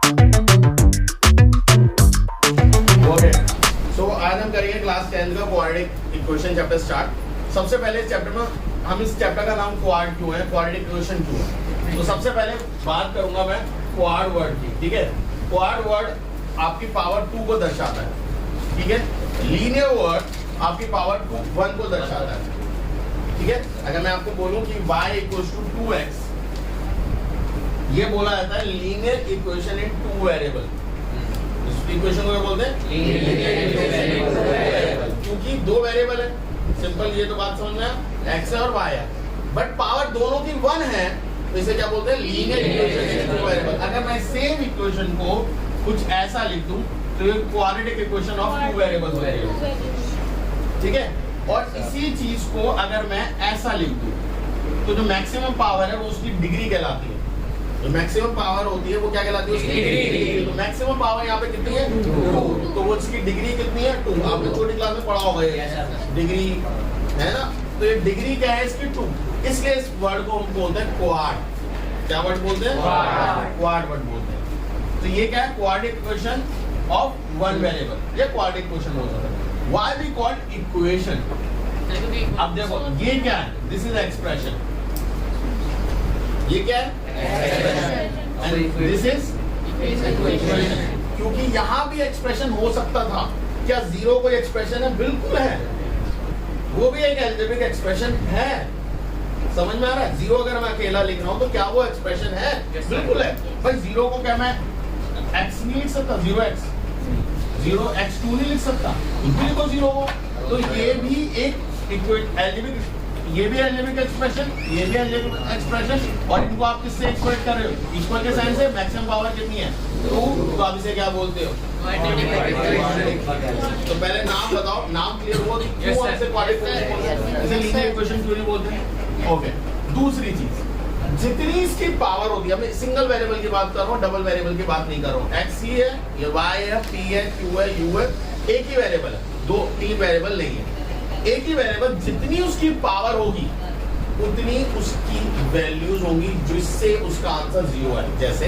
Okay, सो आज हम करेंगे क्लास 10 का क्वाड्रेटिक इक्वेशन चैप्टर स्टार्ट। सबसे पहले इस चैप्टर में हम इस चैप्टर का नाम क्वाड क्यों है, क्वाड्रेटिक इक्वेशन क्यों है, तो सबसे पहले बात करूंगा मैं क्वाड वर्ड की। ठीक है, क्वाड वर्ड आपकी पावर 2 को दर्शाता है। ठीक है, लीनियर वर्ड आपकी पावर 1 को दर्शाता है। ठीक है, अगर मैं आपको बोलूं कि y इक्वल्स टू 2x, ये बोला जाता है लीनियर इक्वेशन इन 2 वेरिएबल। इस इक्वेशन को क्या बोलते हैं? लीनियर इक्वेशन इन 2 वेरिएबल, क्योंकि 2 वेरिएबल है। सिंपल, ये तो बात समझ में आया, x है और y है, बट पावर दोनों की 1 है, तो इसे क्या बोलते हैं? Linear equation in 2 variable. अगर मैं सेम इक्वेशन को कुछ ऐसा लिख दूं तो ये क्वाड्रेटिक इक्वेशन ऑफ 2 वेरिएबल हो जाएगा। ठीक है, और इसी चीज को अगर मैं ऐसा लिख दूं तो जो मैक्सिमम पावर है वो उसकी डिग्री कहलाती है। जो मैक्सिमम पावर होती है वो क्या कहलाती है? उसकी डिग्री। तो मैक्सिमम पावर यहाँ पे कितनी है? 2। तो वो उसकी डिग्री कितनी है? 2। आपने छोटी क्लास में पढ़ा होगा ये डिग्री, है ना? तो ये डिग्री क्या है इसकी? 2। इसलिए इस वर्ड को हम बोलते हैं क्वाड। क्या वर्ड बोलते हैं? क्वाड वर्ड बोलते हैं। तो ये क्या है? क्वाड्रेटिक इक्वेशन ऑफ 1 वेरिएबल, ये क्वाड्रेटिक इक्वेशन बोल सकते हैं। Why we called equation? अब देखो ये क्या है? This is expression. ये क्या है? Expression. And this is equation. क्योंकि यहाँ भी एक्सप्रेशन हो सकता था। क्या जीरो कोई एक्सप्रेशन है? बिल्कुल है, वो भी एक अलजेब्रिक एक्सप्रेशन है। समझ में आ रहा है? जीरो अगर मैं अकेला लिख रहा हूँ तो क्या वो एक्सप्रेशन है? बिल्कुल है। भाई जीरो को क्या मैं x नहीं लिख सकता? 0x 0x2 नहीं लिख सकता, बिल्कुल 0 हो। तो ये भी एक अलजेब्रिक, ये भी अलजेब्रिक एक्सप्रेशन, ये भी अलजेब्रिक एक्सप्रेशन, और इनको आप किससे इक्वेट कर रहे हो? इक्वल के साइन से। मैक्सिमम पावर कितनी है? 2। तो आप इसे क्या बोलते हो? तो पहले नाम बताओ, नाम क्लियर हुआ कि क्यों ऐसे क्वाड्रेटिक इसे लीनियर इक्वेशन क्यों नहीं बोलते हैं? ओके, दूसरी चीज, जितनी इसकी पावर होती है, मैं सिंगल वेरिएबल की बात कर रहा हूँ, डबल वेरिएबल की बात नहीं कर रहा हूँ। x ही है, ये y है, p है, q है, u है, एक ही वेरिएबल है, 2-3 वेरिएबल नहीं है। एक ही वेरिएबल, जितनी उसकी पावर होगी उतनी उसकी वैल्यूज होंगी जिससे उसका आंसर 0 है। जैसे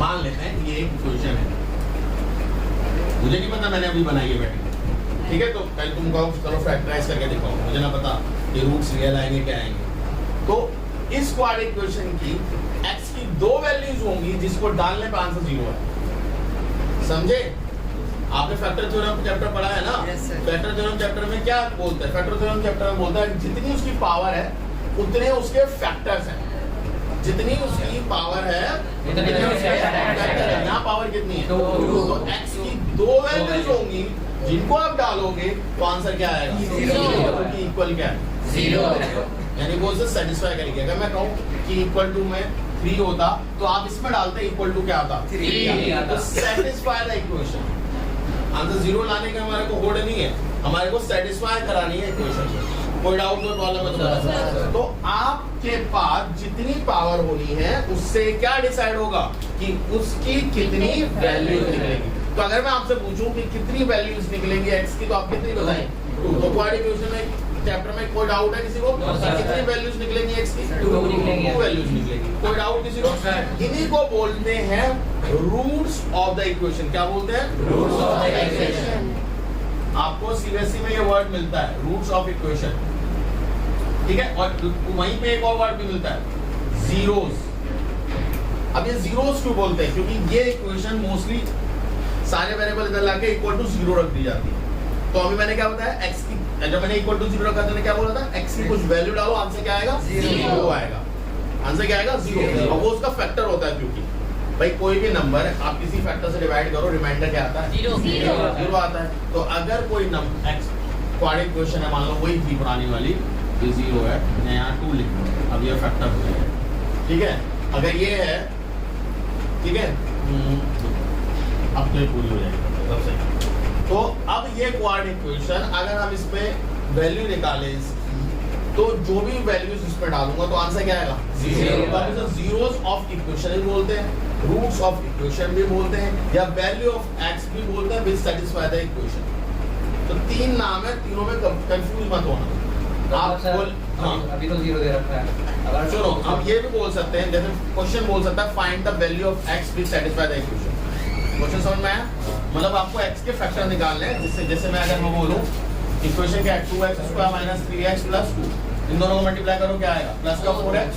मान लेते हैं ये एक इक्वेशन है, मुझे नहीं पता, मैंने अभी बनाई है बैठी। ठीक है, तो पहले तुम कहो चलो फैक्टराइज करके दिखाओ, मुझे ना पता ये रूट्स रियल आएंगे क्या आएंगे। तो इस क्वाड्रेटिक इक्वेशन की x की 2 वैल्यूज होंगी जिसको डालने पे आंसर 0 है। समझे? आपने फैक्टर थ्योरम चैप्टर पढ़ा है ना? फैक्टर थ्योरम चैप्टर में क्या बोलता है? फैक्टर थ्योरम चैप्टर में बोलता है जितनी उसकी पावर है उतने उसके फैक्टर्स हैं। जितनी उसकी पावर है उतने उसके फैक्टर हैं। यहाँ पावर कितनी है? 2। तो x की 2 वैल्यूज होंगी जिनको आप डालोगे तो आंसर क्या आएगा? 0। इक्वल क्या है? 0। यानी वो उसे सेटिस्फाई करेगी। अगर मैं कहूँ कि इक्वल टू में 3 होता तो आप इसमें डालते इक्वल टू क्या आता? 3। तो सेटिस्फाई द इक्वेशन। आंसर 0 लाने का हमारे को होड़ नहीं है, हमारे को सेटिस्फाई करानी है इक्वेशन को। कोई डाउट कोई प्रॉब्लम है तो बता सकते। तो आपके पास जितनी पावर होनी है उससे क्या डिसाइड होगा कि उसकी कितनी वैल्यू निकलेगी। तो अगर मैं आपसे पूछूं कि कितनी वैल्यूज निकलेंगी x की, तो आप कितनी बताएं? 2। तो क्वाड्रेटिक इक्वेशन में चैप्टर में कोई डाउट है किसी को? कितनी वैल्यूज निकलेंगी x की? 2 वैल्यूज निकलेंगी। कोई डाउट किसी को? इन्हीं को बोलते हैं रूट्स ऑफ द इक्वेशन। क्या बोलते हैं? Roots of the equation. आपको सीबीएसई में ये वर्ड मिलता है, रूट्स ऑफ इक्वेशन। ठीक है, और वहीं पे एक और वर्ड भी मिलता है, जीरोस। अब ये जीरोस क्यों बोलते हैं? क्योंकि ये इक्वेशन मोस्टली सारे वेरिएबल इधर लाके इक्वल टू 0 रख दी जाती है। तो अभी मैंने क्या बताया? x की, जब मैंने इक्वल टू 0 रखा था, क्या बोला था? x की कुछ वैल्यू डालो, आंसर क्या आएगा? 0 आएगा। आंसर क्या आएगा? 0। और वो उसका फैक्टर होता है, क्योंकि भाई कोई भी नंबर आप किसी फैक्टर से डिवाइड करो, रिमाइंडर क्या आता है? 0 आता है। तो अगर कोई नंबर x क्वाड्रेटिक इक्वेशन है, मान लो वही थी पुरानी वाली, ये 0 है, मैं यहाँ 2 लिख दूँ, अब ये फैक्टर हो जाएगा। ठीक है, अगर ये है, ठीक है, अब तो ये पूरी हो जाएगी, सब सही। तो अब ये क्वाड्रेटिक इक्वेशन अगर हम इसमें वैल्यू निकालें तो जो भी वैल्यूज इसमें डालूंगा तो आंसर क्या आएगा? 0। जीरोस ऑफ इक्वेशन बोलते हैं, रूट्स ऑफ इक्वेशन भी बोलते हैं, या वैल्यू ऑफ x भी बोलते हैं, विच सेटिस्फाई द इक्वेशन। तो 3 नाम है, तीनों में कंफ्यूज मत होना। आप बोल, हाँ अभी तो 0 दे रखा है। अगर सुनो, हम ये भी बोल सकते हैं, जैसे क्वेश्चन बोल सकता है find the value of x which satisfy the equation. Question समझ में आया? मतलब आपको x के फैक्टर निकालने हैं, जिससे जैसे मैं अगर मैं बोलूं इक्वेशन क्या है 2x² माइनस 3x प्लस 2, इन दोनों को मल्टीप्लाई करो क्या आएगा? प्लस का 4x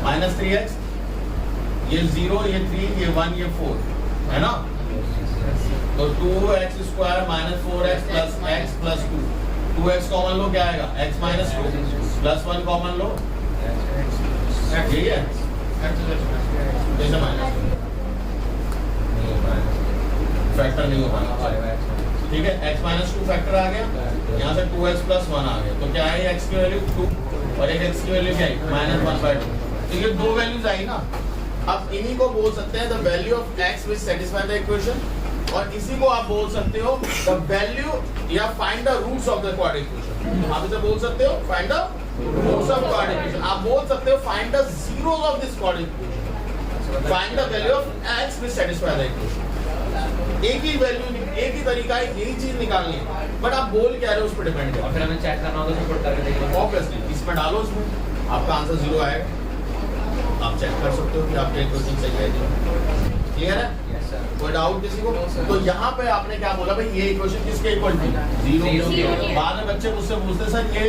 माइनस 3x, ये 0 ये 3 ये 1 ये 4 है ना। तो 2x² minus 4x plus x plus 2, 2x common लो क्या आएगा? x माइनस 2 प्लस 1 कॉमन लो, यही है जैसे माइनस फैक्टर नहीं हो पाएगा, ठीक है। x माइनस 2 फैक्टर आ गया, यहाँ से 2x प्लस 1 आ गया, तो क्या है x की वैल्यू 2 और एक x की वैल्यू क्या है? माइनस 1/2। तो ये दो वैल्यूज आई ना। अब इन्हीं को बोल सकते हैं the value of x which satisfy the equation, और इसी को आप बोल सकते हो द वैल्यू या find the roots of the quadratic equation. आप इसे बोल सकते हो find the roots of quadratic equation, आप बोल सकते हो find the zeros of this quadratic equation, find the value of x which satisfy the equation. एक ही वैल्यू, एक ही तरीका है, यही चीज निकालनी है, बट आप बोल क्या रहे हो उस पर डिपेंड है। और फिर हमें चेक करना होगा तो पुट करके देखिए, ऑब्वियसली इसमें डालो, इसमें आपका आंसर 0 आएगा, आप चेक कर सकते हो कि आपका क्वेश्चन सही है। क्लियर है? Yes sir. कोई डाउट किसी को? तो यहाँ पे आपने क्या बोला भाई, ये इक्वेशन किसके इक्वल टू? 0। बाद में बच्चे मुझसे पूछते सर ये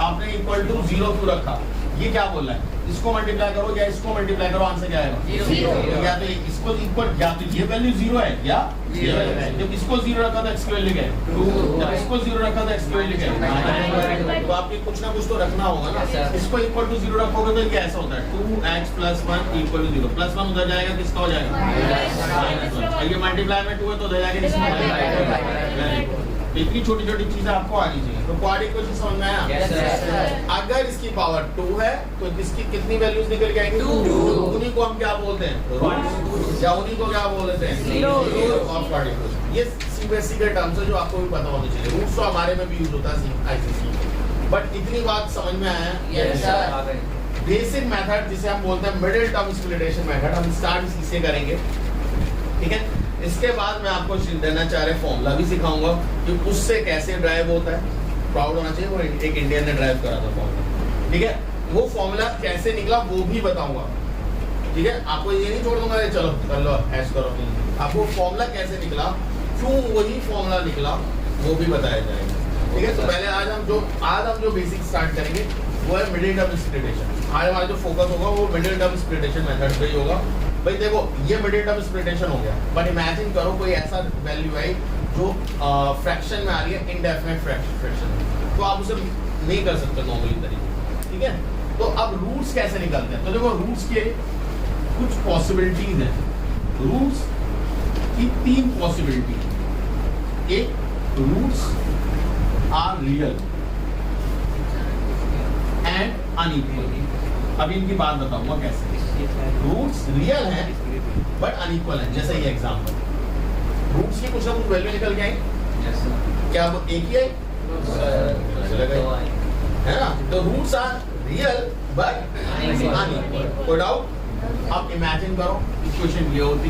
आपने इक्वल टू 0 क्यों रखा? ये क्या बोल रहा है? इसको मल्टीप्लाई करो या इसको मल्टीप्लाई करो, आंसर क्या आएगा? 0। या तो इसको इक्वल, या तो ये वैल्यू 0 है या जब इसको 0 रखा था x की वैल्यू क्या है? 2। जब इसको 0 रखा था x की वैल्यू क्या है? तो आपको कुछ ना कुछ तो रखना होगा ना। इसको इक्वल टू 0 रखोगे तो ये ऐसा होता है 2x plus 1 equal to 0, plus 1 उधर जाएगा, किसका हो जाएगा? माइनस 1। ये मल्टीप्लाई में 2 है तो उधर जाएगा, किसका हो जाएगा? इतनी छोटी छोटी चीजें आपको आनी चाहिए। तो क्वाड्रेटिक इक्वेशन समझ में आया? Yes, sir. अगर इसकी पावर 2 है तो इसकी कितनी वैल्यूज निकल के आएंगी? 2। उन्हीं को हम क्या बोलते हैं? रूट्स, या उन्हीं को क्या बोलते हैं? Root of quadratic equation. ये सीबीएसई के टर्म्स है जो आपको भी पता होने चाहिए। रूट्स तो हमारे में भी यूज होता है आईसीएसई, बट इतनी बात समझ में आया? Yes sir. बेसिक मेथड जिसे हम बोलते हैं मिडिल टर्म स्प्लिटेशन मेथड, हम स्टार्ट इसी से करेंगे, ठीक है। इसके बाद मैं आपको देना चाह रहे फॉर्मूला भी सिखाऊंगा कि उससे कैसे ड्राइव होता है। प्राउड होना चाहिए, वो एक इंडियन ने ड्राइव करा था फॉर्मूला, ठीक है। वो फॉर्मूला कैसे निकला वो भी बताऊंगा, ठीक है। आपको ये नहीं छोड़ दूंगा चलो कर लो ऐश करो, आपको फॉर्मूला कैसे निकला, क्यों वही फॉर्मूला निकला, वो भी बताया जाएगा, ठीक है। तो पहले आज हम जो बेसिक स्टार्ट करेंगे वो है मिडिल टर्म स्प्लिटेशन। आज हमारा जो फोकस होगा वो मिडिल टर्म स्प्लिटेशन मेथड पे ही होगा। भाई देखो ये मिडिल टर्म स्प्लिटेशन हो गया, बट इमेजिन करो कोई ऐसा वैल्यू है जो फ्रैक्शन में आ रही है, इनडेफिनिट फ्रैक्शन, तो आप उसे नहीं कर सकते नॉर्मली तरीके, ठीक है। तो अब रूट्स कैसे निकलते हैं? तो देखो रूट्स के कुछ पॉसिबिलिटीज हैं। रूट्स की 3 पॉसिबिलिटी। एक, roots are real and unequal. अभी इनकी बात बताऊंगा कैसे। रूट्स रियल हैं बट अनइक्वल हैं, जैसे ये एग्जांपल। रूट्स की कुछ ना कुछ वैल्यू निकल के आई, क्या वो एक ही आई? है ना। तो roots are real but unequal. कोई डाउट? अब इमेजिन करो इक्वेशन ये होती,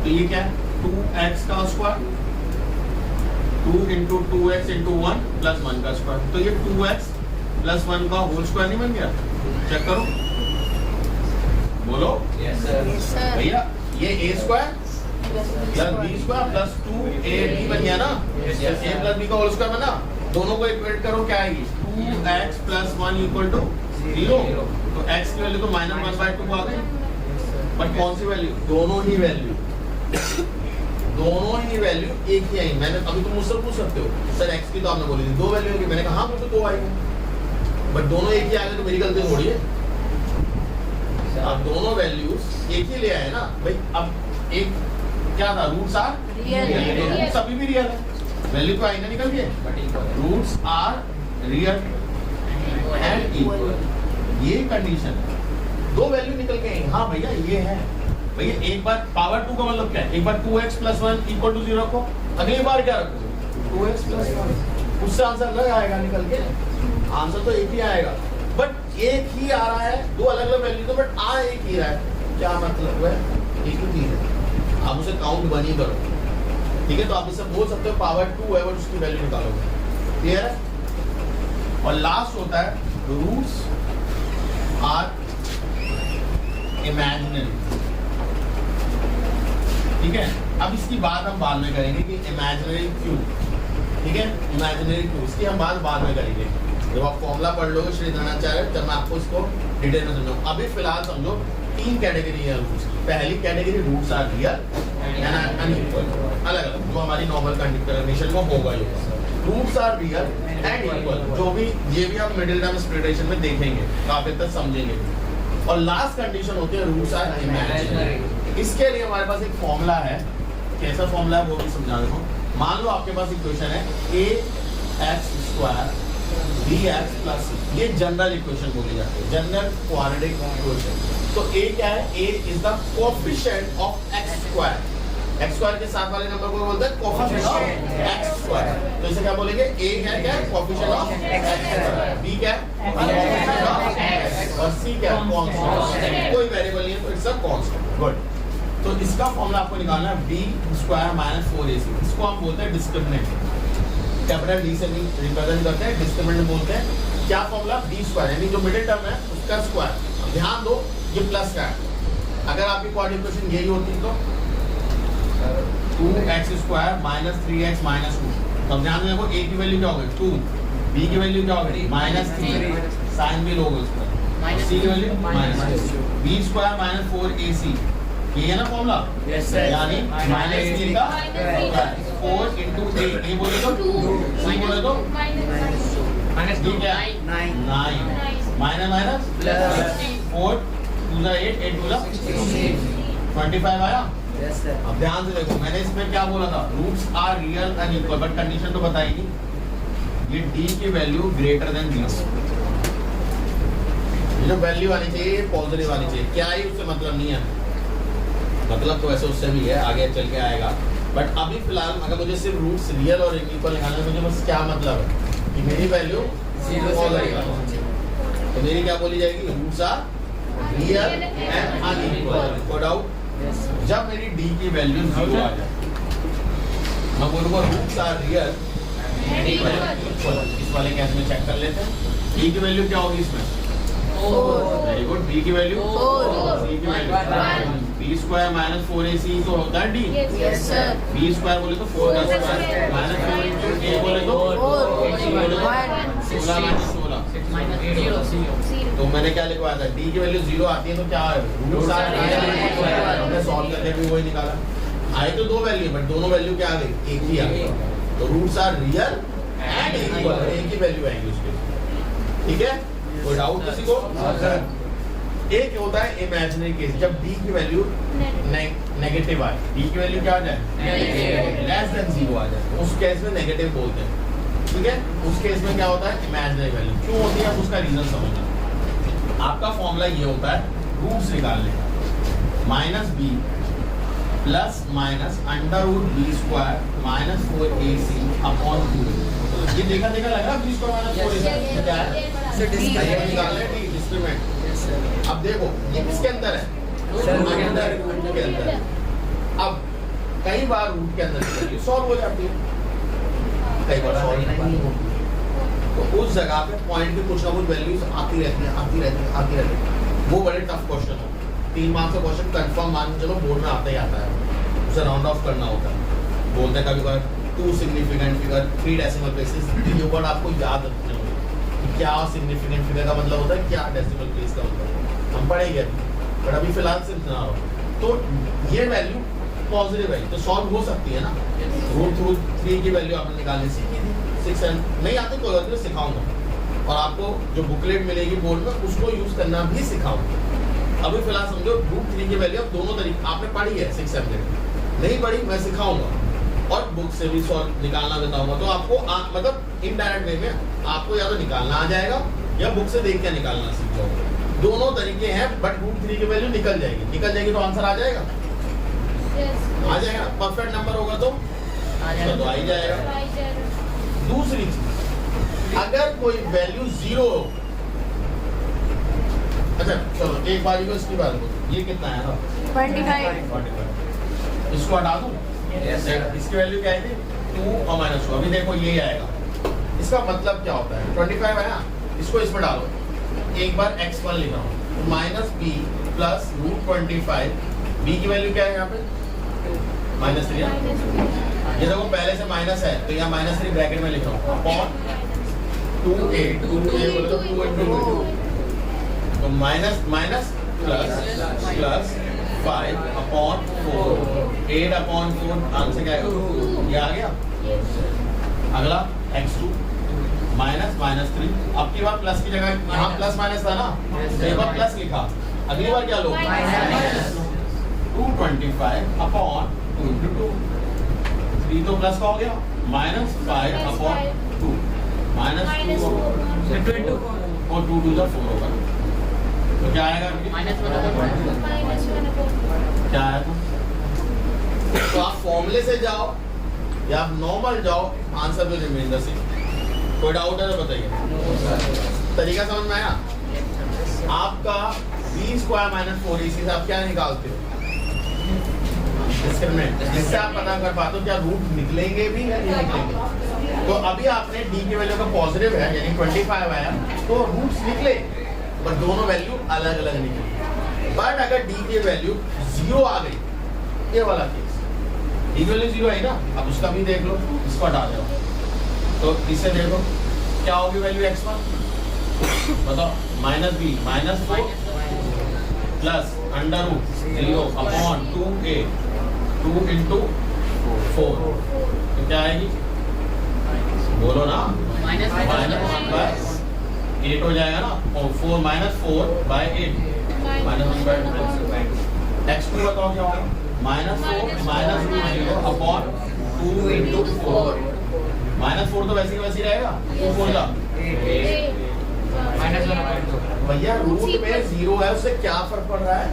तो ये क्या है? 2x का square 2 into 2x into 1 plus 1 का स्क्वायर, तो ये 2x प्लस 1 का होल स्क्वायर नहीं बन गया? चेक करो, बोलो। Yes sir. भैया ये a square plus b square plus 2ab बन गया ना? a प्लस b का होल स्क्वायर बना। दोनों को इक्वेट करो, क्या आएगी? 2x plus 1 equal to 0। तो x की वैल्यू तो माइनस 1/2 आ गई, बट कौन सी वैल्यू? दोनों ही वैल्यू एक ही आई। मैंने अभी तुम मुझसे पूछ सकते हो सर x की तो आपने बोली थी 2 वैल्यू होगी, मैंने कहा हाँ मुझे 2 आई, बट दोनों एक ही आ गए तो मेरी गलती थोड़ी है। आप दोनों वैल्यूज एक ही ले आए ना भाई। अब एक क्या था? रूट्स आर रियल, रूट्स अभी भी रियल है, वैल्यू तो आई ना निकल गए, roots are real and equal, ये कंडीशन है। 2 वैल्यू निकल गए, हाँ भैया ये है। भैया एक बार पावर 2 का मतलब क्या है? एक बार 2x प्लस 1 इक्वल टू 0 रखो, अगली बार क्या रखो? 2x प्लस 1, उससे आंसर अलग आएगा निकल के, आंसर तो एक ही आएगा, बट एक ही आ रहा है, 2 अलग अलग वैल्यू तो बट आ एक ही रहा है। क्या मतलब है? एक ही चीज है, आप उसे काउंट 1 ही करो, ठीक है। तो आप इसे बोल सकते हो पावर 2 है और उसकी वैल्यू निकालोगे, क्लियर है। और लास्ट होता है रूट्स आर इमेजिनरी, ठीक है। अब इसकी बात हम बाद में करेंगे कि इमेजिनरी क्यों, ठीक है, इमेजिनरी क्यों, इसकी हम बात बाद में करेंगे जब आप फॉर्मूला पढ़ लोगे श्री द्रोणाचार्य, तब मैं आपको इसको डिटेल में समझाऊंगा। अभी फिलहाल समझो 3 कैटेगरी है रूट्स की। पहली category roots are real and unequal, अलग अलग जो हमारी नॉर्मल कंडीशन में होगा ही होगा। Roots are real and equal, जो भी ये भी आप मिडिल टर्म स्प्लिटेशन में देखेंगे, काफी तक समझेंगे। और लास्ट कंडीशन होती है रूट्स आर इमेजिनरी। इसके लिए हमारे पास एक फॉर्मूला है, कैसा फॉर्मूला है वो भी समझा देता हूँ। मान लो आपके पास इक्वेशन है ax² bx प्लस c, ये जनरल इक्वेशन बोली जाती है, जनरल क्वाड्रेटिक इक्वेशन। तो a क्या है, a is the coefficient of x², x² के साथ वाले नंबर को बोलते हैं कोएफिशिएंट ऑफ x²। तो इसे क्या बोलेंगे, a क्या है कोएफिशिएंट ऑफ x², b क्या है कोएफिशिएंट ऑफ x, और c क्या है कांस्टेंट, कोई वेरिएबल नहीं है तो इट्स अ कांस्टेंट। गुड। तो इसका फॉर्मूला आपको निकालना है b² - 4ac, इसको हम बोलते हैं डिस्क्रिमिनेंट, कैपिटल डी से रिप्रेजेंट करते हैं, डिस्क्रिमिनेंट बोलते हैं। क्या फॉर्मूला, b² यानी जो मिडिल टर्म है उसका स्क्वायर। अब ध्यान दो ये प्लस का है, अगर आपकी क्वाड्रेटिक इक्वेशन यही होती तो 2x² - 3x - 2, तब ध्यान देखो a की वैल्यू क्या होगी 2, b की वैल्यू क्या होगी -3, साइन भी लोगे उसका, c की वैल्यू b² - 4ac, ये है ना फॉर्मूला, यानी -3 का 4 into a बोले तो 2, c बोले तो -2 क्या 9 माइनस प्लस 4 2 जा 8 8 2 जा 25 आया। अब ध्यान से देखो, मैंने इसमें क्या बोला था, roots are real and equal, but condition तो बताई नहीं, ये d की वैल्यू ग्रेटर देन 0, ये जो वैल्यू आनी चाहिए पॉजिटिव आनी चाहिए। क्या ही उससे मतलब नहीं है, मतलब तो ऐसे उससे भी है, आगे चल के आएगा, बट अभी फिलहाल अगर मुझे सिर्फ रूट्स रियल और इक्वल निकालना है, मुझे बस क्या मतलब है कि मेरी वैल्यू 0 तो मेरी क्या बोली जाएगी, roots are real and unequal. Code out. जब मेरी d की वैल्यू 0 आ जाए, मैं बोलूँगा roots are real and equal. इस वाले केस में चेक कर लेते हैं, d की वैल्यू क्या होगी इसमें, वेरी गुड, b की वैल्यू 4, c की वैल्यू b² - 4ac तो होता है d, b² बोले तो 4 का स्क्वायर -4 into a बोले तो 16 तो मैंने क्या लिखवाया था, d की वैल्यू 0 आती है तो क्या है, रूट्स आर रियल, हमने सॉल्व करके भी वही निकाला। आए तो दो वैल्यू बट दोनों वैल्यू क्या आ गई, एक ही आ गई, तो roots are real and equal, एक ही वैल्यू आएगी उसके, ठीक है। कोई डाउट किसी को? एक होता है इमेजिनरी केस, जब d की वैल्यू नेगेटिव आए, d की वैल्यू क्या आ जाए लेस देन 0 आ जाए, उस केस में नेगेटिव बोलते हैं, ठीक है। उस केस में क्या होता है, इमेजिनरी वैल्यू क्यों होती है, उसका रीजन समझना। आपका फॉर्मूला ये होता है रूट्स निकालने का, -b plus minus √b² - 4ac upon 2। ये देखा लग रहा है, b² - 4ac क्या है, डिस्क्रिमिनेंट। अब देखो ये किसके अंदर है, रूट के अंदर। अब कई बार रूट के अंदर सॉल्व हो जाती है, कई बार सॉल्व नहीं होती, तो उस जगह पे पॉइंट की कुछ ना कुछ वैल्यूज आती रहती है। वो बड़े टफ क्वेश्चन हो, 3 मार्क्स का क्वेश्चन कंफर्म मान के चलो बोर्ड में आता ही आता है, उसे राउंड ऑफ करना होता है। बोलते हैं कभी बार 2 सिग्निफिकेंट फिगर 3 डेसिमल प्लेसेस, ये वर्ड आपको याद रखने होंगे कि क्या सिग्निफिकेंट फिगर का मतलब होता है, क्या डेसिमल प्लेस का मतलब है, हम पढ़ेंगे बट अभी फिलहाल सिर्फ सुना रहा हूँ। तो ये वैल्यू पॉजिटिव है तो सॉल्व हो सकती है ना, √3 की वैल्यू आपने निकालनी सीखी थी, 6 नहीं आती कोई बात नहीं, सिखाऊंगा और आपको जो बुकलेट मिलेगी बोर्ड में उसको यूज करना भी सिखाऊंगा। अभी फिलहाल समझो √3 की वैल्यू अब दोनों तरीके आपने पढ़ी है 6 सब्जेक्ट, नहीं पढ़ी मैं सिखाऊंगा और बुक से भी सॉल्व निकालना बताऊंगा, तो आपको मतलब इनडायरेक्ट वे में आपको या तो निकालना आ जाएगा या बुक से देख के निकालना सीख जाओगे, दोनों तरीके हैं। बट √3 की वैल्यू निकल जाएगी तो आंसर आ जाएगा, आ जाएगा, परफेक्ट नंबर होगा तो आ ही जाएगा। दूसरी चीज, अगर कोई वैल्यू 0 हो अच्छा चलो एक बारी को इसकी बात करो, ये कितना है ना 25 इसको हटा दूं, Yes, sir. इसकी वैल्यू क्या है 2 और -2, अभी देखो ये आएगा। इसका मतलब क्या होता है 25 है ना, इसको इसमें डालो, एक बार x1 लिख रहा हूँ माइनस बी प्लस √25, बी की वैल्यू क्या है यहाँ पे -3 है। ये देखो पहले से माइनस है तो यहाँ -3 ब्रैकेट में लिख रहा हूँ अपॉन 2a बोलो 2 into 2 तो minus minus plus 5 upon 4 8 upon 4 answer क्या आएगा, ये आ गया। अगला x2 -3, अब की बार प्लस की जगह यहाँ प्लस माइनस था ना, तो एक बार प्लस लिखा, अगली बार क्या लो 225 अपॉन 2 into 2, 3 तो प्लस का हो गया, -5 अपॉन 2 -2 और 2 to the 4 होगा, तो क्या आएगा क्या आएगा। तो आप फॉर्मूले से जाओ या आप नॉर्मल जाओ, answer will remain the same. कोई डाउट है तो बताइए, तरीका समझ में आया। आपका b² - 4ac से आप क्या निकालते हो डिस्क्रिमिनेंट, जिससे आप पता कर पाते हो क्या रूट निकलेंगे भी या नहीं निकलेंगे। तो अभी आपने d की वैल्यू का पॉजिटिव है यानी 25 आया तो रूट्स निकले, पर दोनों वैल्यू अलग अलग निकली। बट अगर d की वैल्यू 0 आ गई, ये वाला केस d की वैल्यू 0 आई ना, अब उसका भी देख लो, इसको हटा दो, तो इससे देखो क्या होगी वैल्यू x1 बताओ, -b -4 plus √0 upon 2a 2 into 4 तो क्या आएगी बोलो ना, -1/8 हो जाएगा ना, और 4 -4/8 -1/2 x2 बताओ क्या होगा, -4 -√0 अपॉन 2 into 4 -4 तो वैसे ही वैसे ही रहेगा, 2 4 का भैया रूट में 0 है, उससे क्या फर्क पड़ रहा है,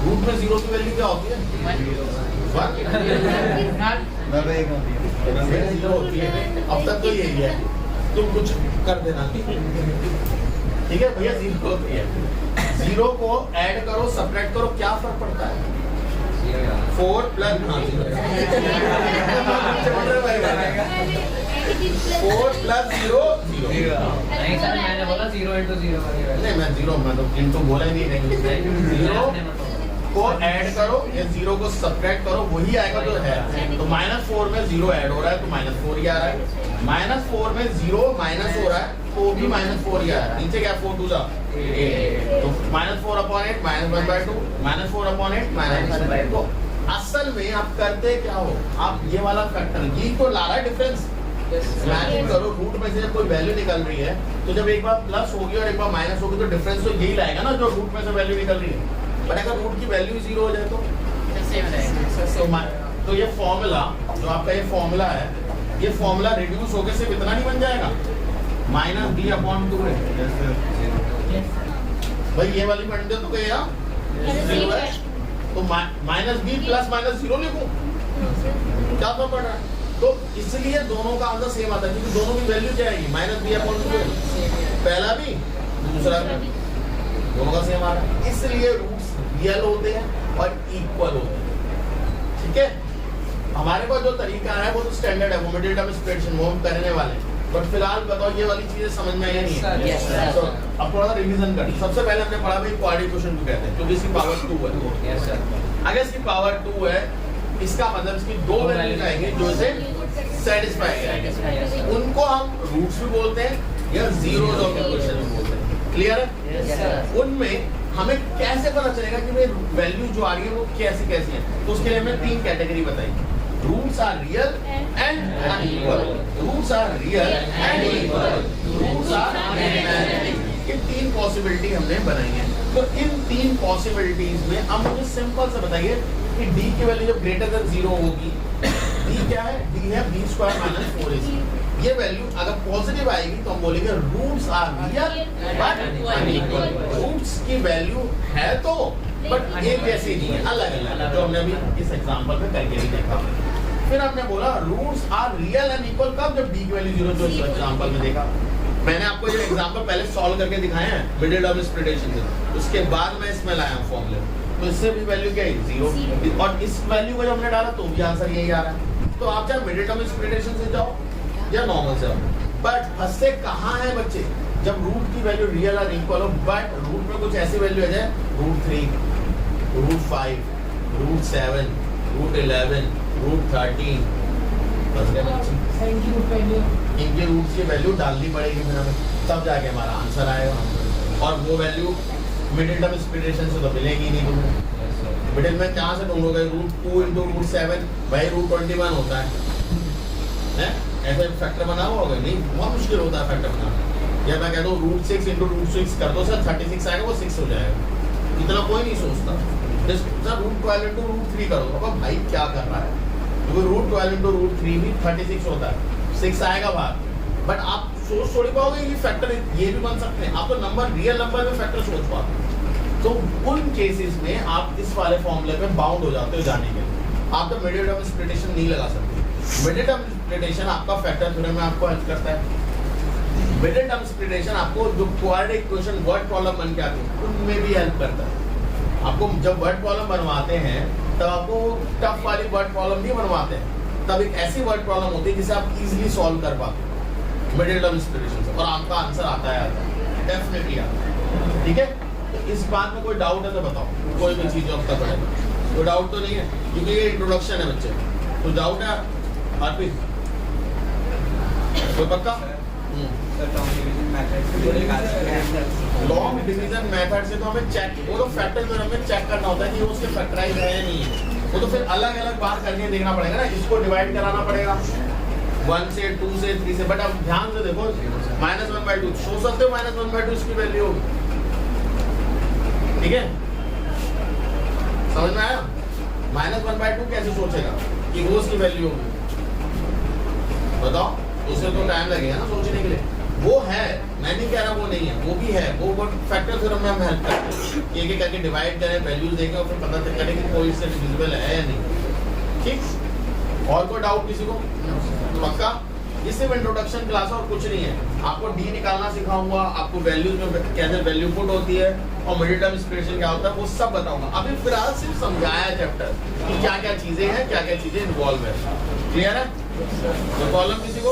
रूट में 0 की वैल्यू क्या होती है 0 होती है। अब तक तो यही है, तुम कुछ कर देना ठीक है भैया, 0 होती है, 0 को ऐड करो सब्ट्रैक्ट करो, क्या फर्क पड़ता है 4 प्लस 4 प्लस 0 0 नहीं सर, मैंने बोला 0 into 0 नहीं, मैं 0 मैं तो इनटू बोला ही नहीं, 0 को ऐड करो या 0 को सब्ट्रैक्ट करो, वही आएगा जो है। तो -4 में 0 ऐड हो रहा है तो -4 ही आ रहा है, -4 में 0 माइनस हो रहा है तो भी -4 ही आ रहा है। नीचे क्या 4 2 जा 8, तो -4 अपॉन 8 -1/2 -4 अपॉन 8 -1/2। तो असल में आप करते क्या हो, आप ये वाला फैक्टर ये को ला रहा है डिफरेंस, इमेजिन करो रूट में से कोई वैल्यू निकल रही है, तो जब एक बार प्लस होगी और एक बार माइनस होगी तो डिफरेंस तो यही लाएगा ना जो रूट में से वैल्यू निकल रही है। पर अगर रूट की वैल्यू 0 हो जाए तो ये फॉर्मूला जो आपका ये फॉर्मूला है, ये फॉर्मूला रिड्यूस होकर सिर्फ इतना नहीं बन जाएगा -b/2 है भाई, ये वाली बन दे तो क्या 0 है तो -b प्लस -0 लिखूं, क्या तो पड़ रहा है। तो इसलिए दोनों का आंसर सेम आता है क्योंकि दोनों की वैल्यू क्या आएगी -b/2, पहला भी दूसरा भी दोनों का सेम आ रहा है, इसलिए रूट्स रियल होते हैं और इक्वल होते हैं। ठीक है, हमारे पास जो तरीका है वो तो स्टैंडर्ड है, वो मिडिल टर्म स्प्रेडिशन वो हम करने वाले हैं, बट फिलहाल बताओ ये वाली चीजें समझ में आई नहीं है। तो अब थोड़ा सा रिवीजन करें। सबसे पहले हमने पढ़ा भाई क्वाड्रिक्वेशन को कहते हैं क्योंकि इसकी पावर 2 है। Yes sir. अगर इसकी पावर 2 है इसका मतलब इसकी दो वैल्यूज आएंगे जो इसे सेटिस्फाई करेंगे, उनको हम रूट्स भी बोलते हैं या जीरोस ऑफ इक्वेशन भी बोलते हैं। क्लियर है? उनमें हमें कैसे पता चलेगा कि भाई वैल्यू जो आ रही है वो कैसी कैसी है, तो उसके लिए हमने 3 कैटेगरी बताई, roots are real and unequal, roots are real and equal, roots are imaginary. ये 3 पॉसिबिलिटी हमने बनाई है। तो इन 3 पॉसिबिलिटीज में अब मुझे सिंपल से बताइए कि d की वैल्यू जब ग्रेटर देन 0 होगी, d क्या है, d है b² - 4ac। ये वैल्यू अगर पॉजिटिव आएगी तो हम बोलेंगे roots are real but unequal, roots की वैल्यू है तो बट एक जैसी नहीं है, अलग अलग, जो हमने अभी इस एग्जांपल में करके भी देखा। फिर हमने बोला roots are real and equal कब, जब d की वैल्यू 0 जो इस एग्जांपल में देखा। मैंने आपको ये एग्जांपल पहले सॉल्व करके दिखाए हैं मिडिल टर्म स्प्लिटेशन से, उसके बाद मैं इसमें लाया हूँ फॉर्मूले। तो इससे भी वैल्यू क्या है 0, और इस वैल्यू को जब हमने डाला तो भी आंसर यही आ रहा है। तो आप चाहे मिडिल टर्म स्प्लिटेशन से जाओ या नॉर्मल से आओ, बट फंसते कहाँ है बच्चे, जब रूट की वैल्यू रियल और इक्वल हो, बट रूट में कुछ ऐसी वैल्यू आ जाए √3, √5, √7, √11, √13, बस गए बच्चे। इनके रूट्स की वैल्यू डालनी पड़ेगी फिर हमें, तब जाके हमारा आंसर आएगा। और वो वैल्यू मिडिल टर्म स्प्लिटेशन से तो मिलेगी नहीं तुम्हें। मिडिल में कहाँ से ढूंढोगे, √2 × √7 भाई √21 होता है? ऐसे फैक्टर बना हुआ होगा नहीं, बहुत मुश्किल होता है फैक्टर बनाना। या मैं कह दूँ √6 × √6 कर दो सर, 36 आएगा, वो 6 हो जाएगा। इतना कोई नहीं सोचता। सर √12 × √3 करो, अब भाई क्या कर रहा है, क्योंकि √12 × √3 भी 36 होता है, 6 आएगा बाहर। बट आप सोच थोड़ी पाओगे ये फैक्टर ये भी बन सकते हैं, आप तो नंबर रियल नंबर में फैक्टर सोच पाओगे। तो उन केसेस में आप इस वाले फॉर्मूले में बाउंड हो जाते हो जाने के लिए। आप तो मिडिल टर्म स्प्लिटेशन नहीं लगा सकते। मिडिल टर्म स्प्लिटेशन आपका फैक्टर थ्योरम में आपको हेल्प करता है। मिडिल टर्म स्प्लिटेशन आपको जो क्वाड्रेटिक इक्वेशन वर्ड प्रॉब्लम बन के आती है उनमें भी हेल्प करता है। आपको जब वर्ड प्रॉब्लम बनवाते हैं तब आपको टफ वाली वर्ड प्रॉब्लम नहीं बनवाते हैं, तब एक ऐसी वर्ड प्रॉब्लम होती है जिसे आप इजीली सॉल्व कर पाते हो मिडिल टर्म स्प्लिटेशन से, और आपका आंसर आता है डेफिनेटली आता है। ठीक है, तो इस बात में कोई डाउट है तो बताओ, कोई भी चीज अब तक पड़ेगा कोई डाउट तो नहीं है, क्योंकि ये इंट्रोडक्शन है बच्चे। तो डाउट है अर्पित, कोई पक्का? लॉन्ग डिवीजन मेथड से तो हमें चेक, वो तो फैक्टर जो हमें चेक करना होता है कि वो उसके फैक्टराइज है या नहीं है, वो तो फिर अलग अलग बार करके देखना पड़ेगा ना। इसको डिवाइड कराना पड़ेगा 1 से 2 से 3 से, बट अब ध्यान से देखो -1/2 सोच सकते हो, -1/2 इसकी वैल्यू होगी। ठीक है, समझ में आया? -1/2 कैसे सोचेगा कि वो उसकी वैल्यू होगी, बताओ? उसे तो टाइम लगेगा ना सोचने के लिए। वो है, मैं नहीं कह रहा वो नहीं है, वो भी है, वो फैक्टर थ्योरम में हम हेल्प करते हैं, एक एक करके डिवाइड करें, वैल्यूज देखें और फिर पता करें कि कोई इससे डिविजिबल है या नहीं। ठीक, और कोई डाउट किसी को? पक्का? ये सिर्फ इंट्रोडक्शन क्लास है और कुछ नहीं है। आपको डी निकालना सिखाऊंगा, आपको वैल्यूज में कैसे वैल्यू पुट होती है और मिडिल टर्म स्प्लिटेशन क्या होता है वो सब बताऊंगा। अभी फिलहाल सिर्फ समझाया चैप्टर कि क्या क्या चीजें हैं, क्या क्या चीजें इन्वॉल्व है। क्लियर है? तो प्रॉब्लम किसी को?